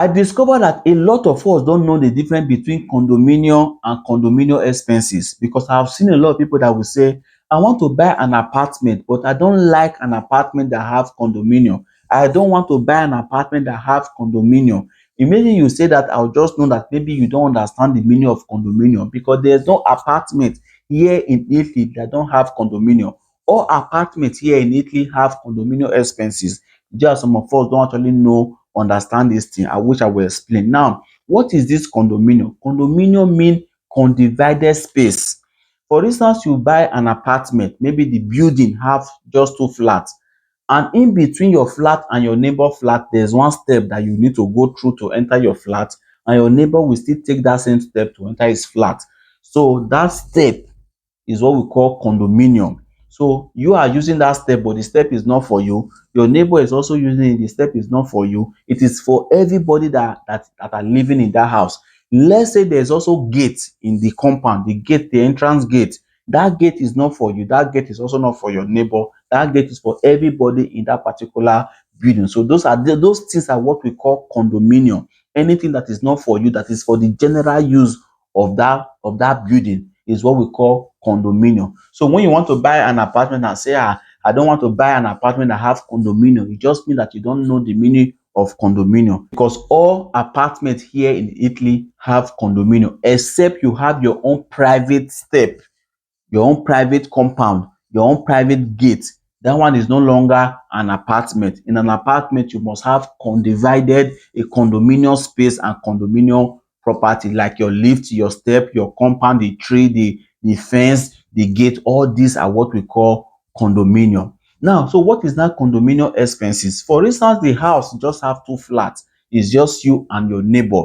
I discovered that a lot of us don't know the difference between condominium and condominium expenses, because I have seen a lot of people that will say, I want to buy an apartment, but I don't like an apartment that have condominium. I don't want to buy an apartment that have condominium. Immediately you say that, I'll just know that maybe you don't understand the meaning of condominium, because there's no apartment here in Italy that don't have condominium. All apartments here in Italy have condominium expenses. Just some of us don't actually know, understand this thing. I wish I will explain. Now, what is this condominium? Condominium mean condivided space. For instance, you buy an apartment, maybe the building have just two flats, and in between your flat and your neighbor flat, there's one step that you need to go through to enter your flat, and your neighbor will still take that same step to enter his flat. So that step is what we call condominium. So you are using that step, but the step is not for you. Your neighbor is also using it, the step is not for you. It is for everybody that are living in that house. Let's say there's also gate in the compound, the gate, the entrance gate. That gate is not for you. That gate is also not for your neighbor. That gate is for everybody in that particular building. So those things are what we call condominium. Anything that is not for you, that is for the general use of that building, is what we call condominium. So when you want to buy an apartment and say, I don't want to buy an apartment that have condominium, it just means that you don't know the meaning of condominium, because all apartments here in Italy have condominium, except you have your own private step, your own private compound, your own private gate. That one is no longer an apartment. In an apartment, you must have condivided a condominium space and condominium property, like your lift, your step, your compound, the tree, the fence, the gate. All these are what we call condominium. Now, so what is now condominium expenses? For instance, the house just have two flats. It's just you and your neighbor.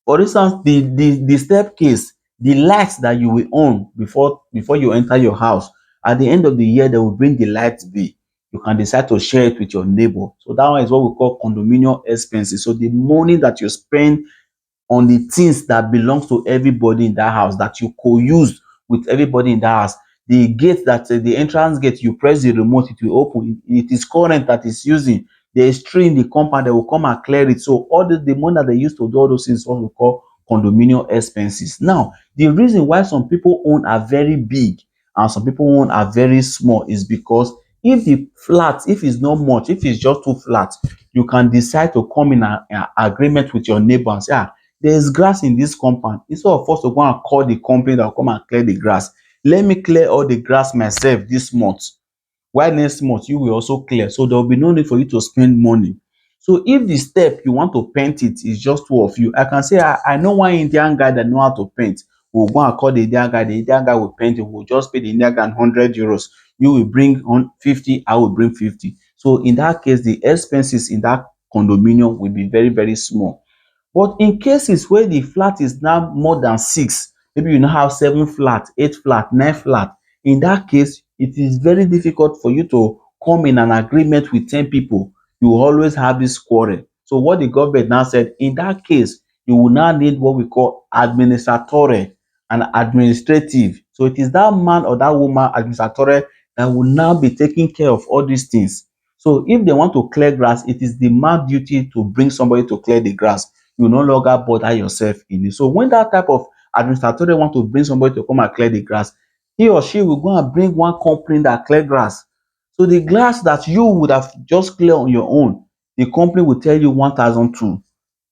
For instance, the staircase, the lights that you will own before you enter your house, at the end of the year they will bring the light bill. You can decide to share it with your neighbor. So that one is what we call condominium expenses. So the money that you spend on the things that belongs to everybody in that house, that you co-use with everybody in that house. The gate, the entrance gate, you press the remote, it will open. It is current that is using. There is tree in the compound, they will come and clear it. So all the money that they use to do all those things is what we call condominium expenses. Now, the reason why some people own are very big and some people own are very small is because if the flat, if it's not much, if it's just two flats, you can decide to come in an agreement with your neighbor and say, there is grass in this compound. Instead of us to go and call the company that will come and clear the grass, let me clear all the grass myself this month. While next month you will also clear. So there will be no need for you to spend money. So if the step you want to paint it is just two of you, I can say, I know one Indian guy that know how to paint. We'll go and call the Indian guy. The Indian guy will paint it. We'll just pay the Indian guy 100 euros. You will bring on 50, I will bring 50. So in that case, the expenses in that condominium will be very, very small. But in cases where the flat is now more than six, maybe you now have seven flat, eight flat, nine flat, in that case, it is very difficult for you to come in an agreement with 10 people. You will always have this quarrel. So what the government now said, in that case, you will now need what we call administrator and administrative. So it is that man or that woman, administrator, that will now be taking care of all these things. So if they want to clear grass, it is the man duty to bring somebody to clear the grass. You no longer bother yourself in it. So when that type of administrator want to bring somebody to come and clear the grass, he or she will go and bring one company that clear grass. So the grass that you would have just clear on your own, the company will tell you 1,002.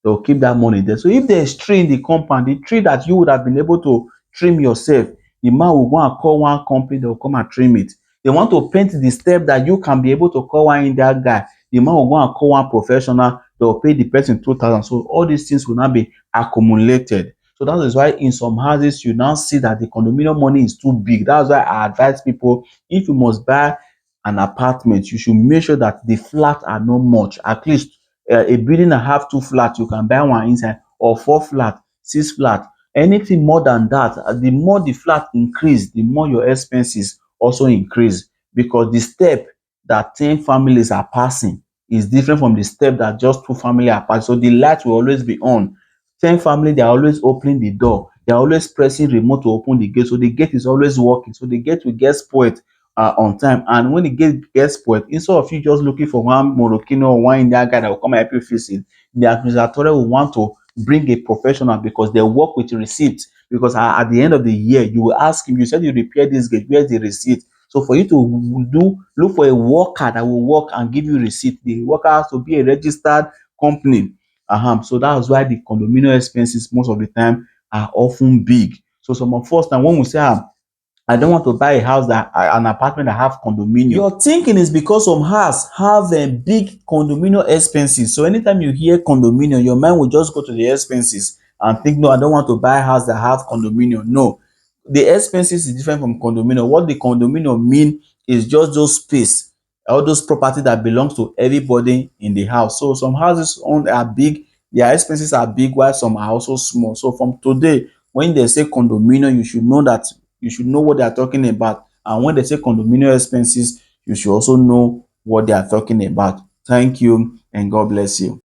They'll keep that money there. So if there's tree in the compound, the tree that you would have been able to trim yourself, the man will go and call one company, they'll come and trim it. They want to paint the step that you can be able to call one Indian guy, the man will go and call one professional, they'll pay the person 2,000. So all these things will now be accumulated. So that is why in some houses you now see that the condominium money is too big. That's why I advise people, if you must buy an apartment, you should make sure that the flat are not much. At least a building that have two flats, you can buy one inside, or four flat, six flat. Anything more than that, the more the flat increase, the more your expenses also increase, because the step that 10 families are passing is different from the step that just two families are passing. So the light will always be on. 10 family, they are always opening the door. They are always pressing remote to open the gate. So the gate is always working. So the gate will get spoiled on time. And when it gets spoiled, instead of you just looking for one Moroccan or one Indian guy that will come and help you fix it, the administrator will want to bring a professional because they work with receipt. Because at the end of the year, you will ask him, you said you repair this gate, where's the receipt? So for you to look for a worker that will work and give you receipt, the worker has to be a registered company. So that's why the condominium expenses most of the time are often big. So some of us now when we say, I don't want to buy a house that an apartment that have condominium. Your thinking is because some house have a big condominium expenses. So anytime you hear condominium, your mind will just go to the expenses and think, no, I don't want to buy a house that have condominium. No, the expenses is different from condominium. What the condominium mean is just those space, all those property that belongs to everybody in the house. So some houses owned are big, their expenses are big, while some are also small. So from today, when they say condominium, you should know what they are talking about. And when they say condominium expenses, you should also know what they are talking about. Thank you and God bless you.